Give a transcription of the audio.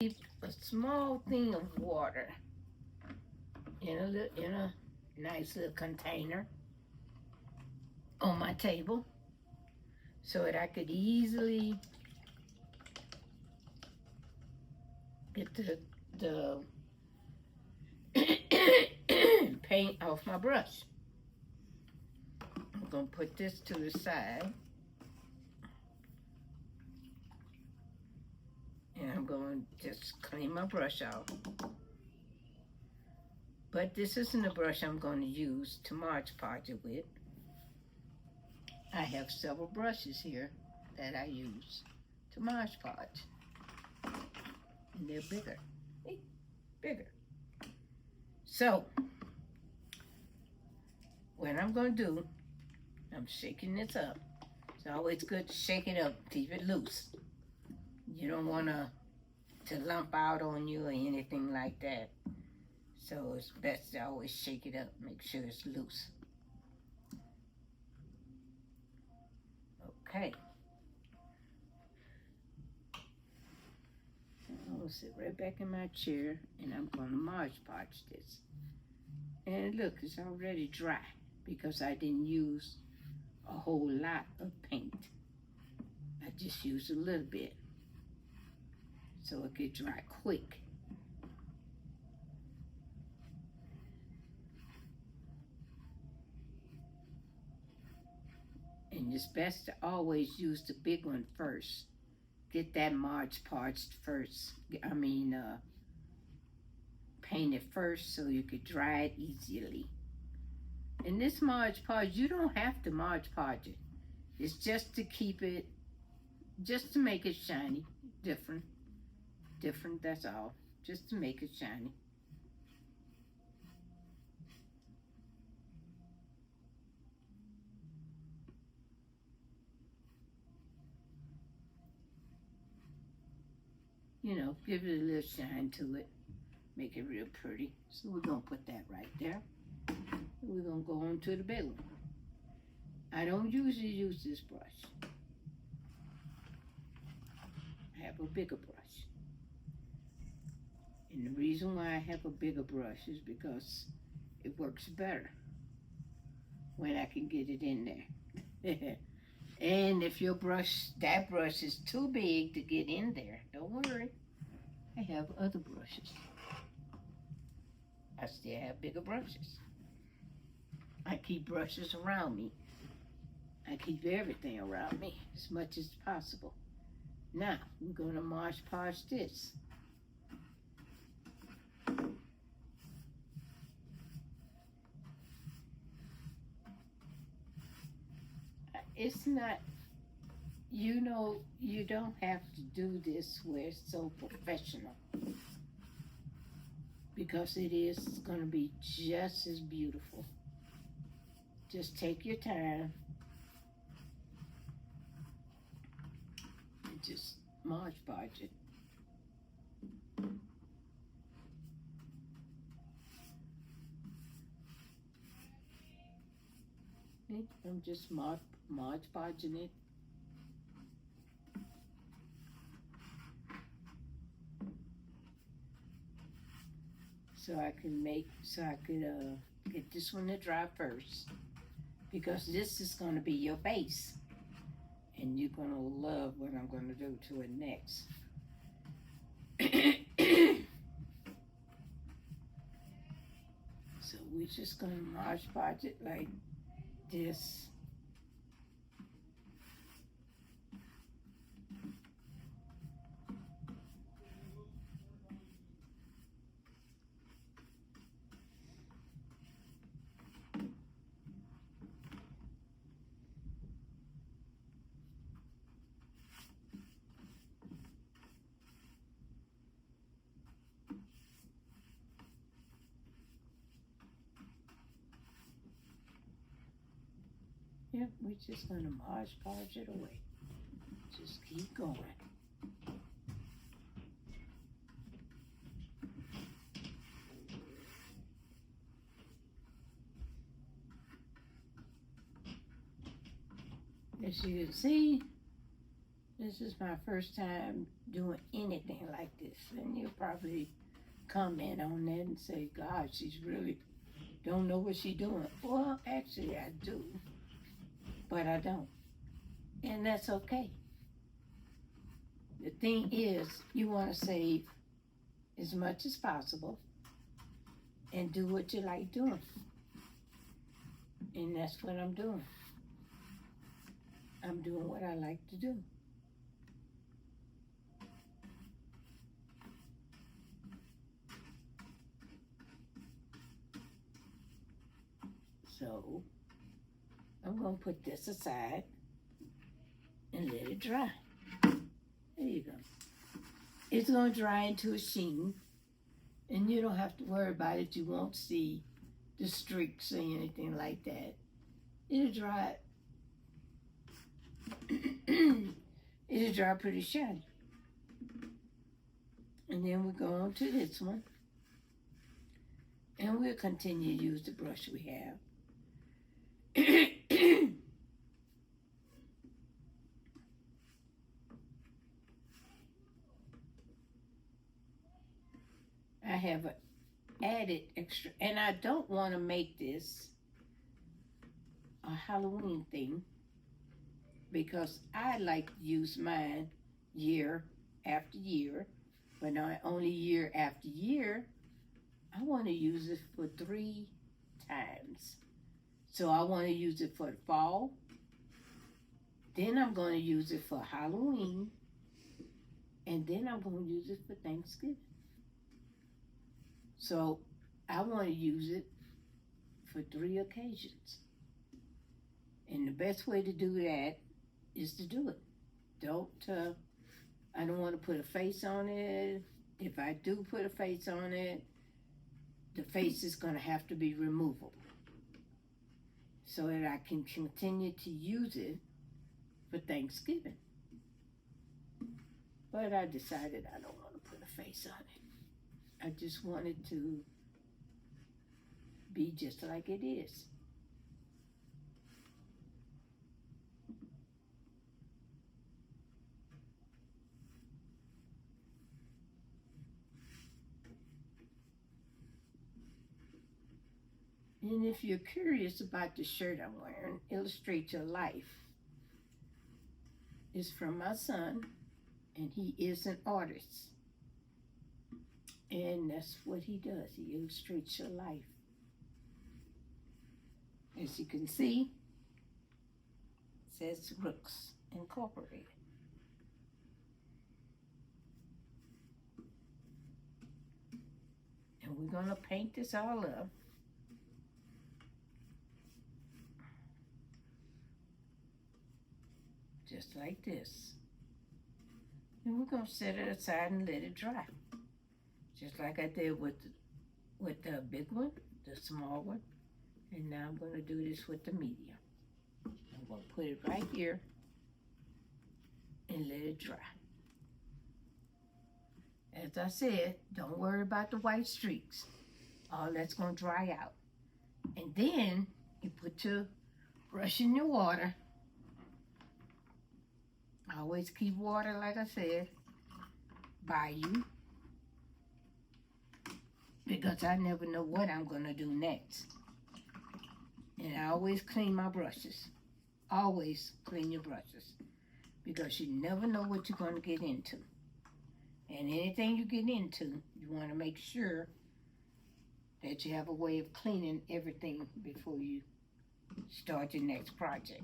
Keep a small thing of water in a nice little container on my table so that I could easily get the paint off my brush. I'm gonna put this to the side and I'm gonna just clean my brush out. But this isn't the brush I'm going to use to Mod Podge it with. I have several brushes here that I use to Mod Podge. And they're bigger. Hey, bigger. So, what I'm going to do, I'm shaking this up. It's always good to shake it up, keep it loose. You don't want to lump out on you or anything like that. So it's best to always shake it up, make sure it's loose. Okay. I'm gonna sit right back in my chair and I'm gonna Mod Podge this. And look, it's already dry because I didn't use a whole lot of paint. I just used a little bit so it could dry quick. And it's best to always use the big one first. Get that Mod Podge first. Paint it first so you could dry it easily. And this Mod Podge, you don't have to Mod Podge it. It's just to keep it, just to make it shiny, different, that's all. Just to make it shiny. You know, give it a little shine to it. Make it real pretty. So we're going to put that right there. We're going to go on to the big one. I don't usually use this brush. I have a bigger brush. And the reason why I have a bigger brush is because it works better when I can get it in there. And if your brush, that brush is too big to get in there, don't worry. I have other brushes. I still have bigger brushes. I keep brushes around me. I keep everything around me as much as possible. Now, we're going to Mod Podge this. It's not, you know, you don't have to do this where it's so professional. Because it is going to be just as beautiful. Just take your time. And just Mod Podge it. I'm just Mod Podging it. So I could get this one to dry first. Because this is going to be your base. And you're going to love what I'm going to do to it next. So we're just going to Mod Podge it like this. Yep, we're just going to Mod Podge it away. Just keep going. As you can see, This is my first time doing anything like this, and you'll probably comment on that and say, God, she's really don't know what she's doing. Well, actually, I do, but I don't, and that's okay. The thing is, you want to save as much as possible and do what you like doing, and that's what I'm doing. I'm doing what I like to do. So I'm going to put this aside and let it dry. There you go. It's going to dry into a sheen, and you don't have to worry about it. You won't see the streaks or anything like that. It'll dry. It'll dry pretty shiny. And then we go on to this one. And we'll continue to use the brush we have. I have added extra, and I don't want to make this a Halloween thing because I like to use mine year after year, but not only year after year. I want to use it for 3 times. So I want to use it for the fall. Then I'm going to use it for Halloween. And then I'm going to use it for Thanksgiving. So I want to use it for 3 occasions. And the best way to do that is to do it. I don't want to put a face on it. If I do put a face on it, the face is going to have to be removable so that I can continue to use it for Thanksgiving. But I decided I don't want to put a face on it. I just want it to be just like it is. And if you're curious about the shirt I'm wearing, Illustrate Your Life, is from my son, and he is an artist. And that's what he does. He illustrates your life. As you can see, it says Rooks Incorporated. And we're going to paint this all up. Just like this. And we're going to set it aside and let it dry. Just like I did with the big one, the small one. And now I'm going to do this with the medium. I'm going to put it right here and let it dry. As I said, don't worry about the white streaks. All that's going to dry out. And then you put your brush in your water. Always keep water, like I said, by you. Because I never know what I'm going to do next. And I always clean my brushes. Always clean your brushes. Because you never know what you're going to get into. And anything you get into, you want to make sure that you have a way of cleaning everything before you start your next project.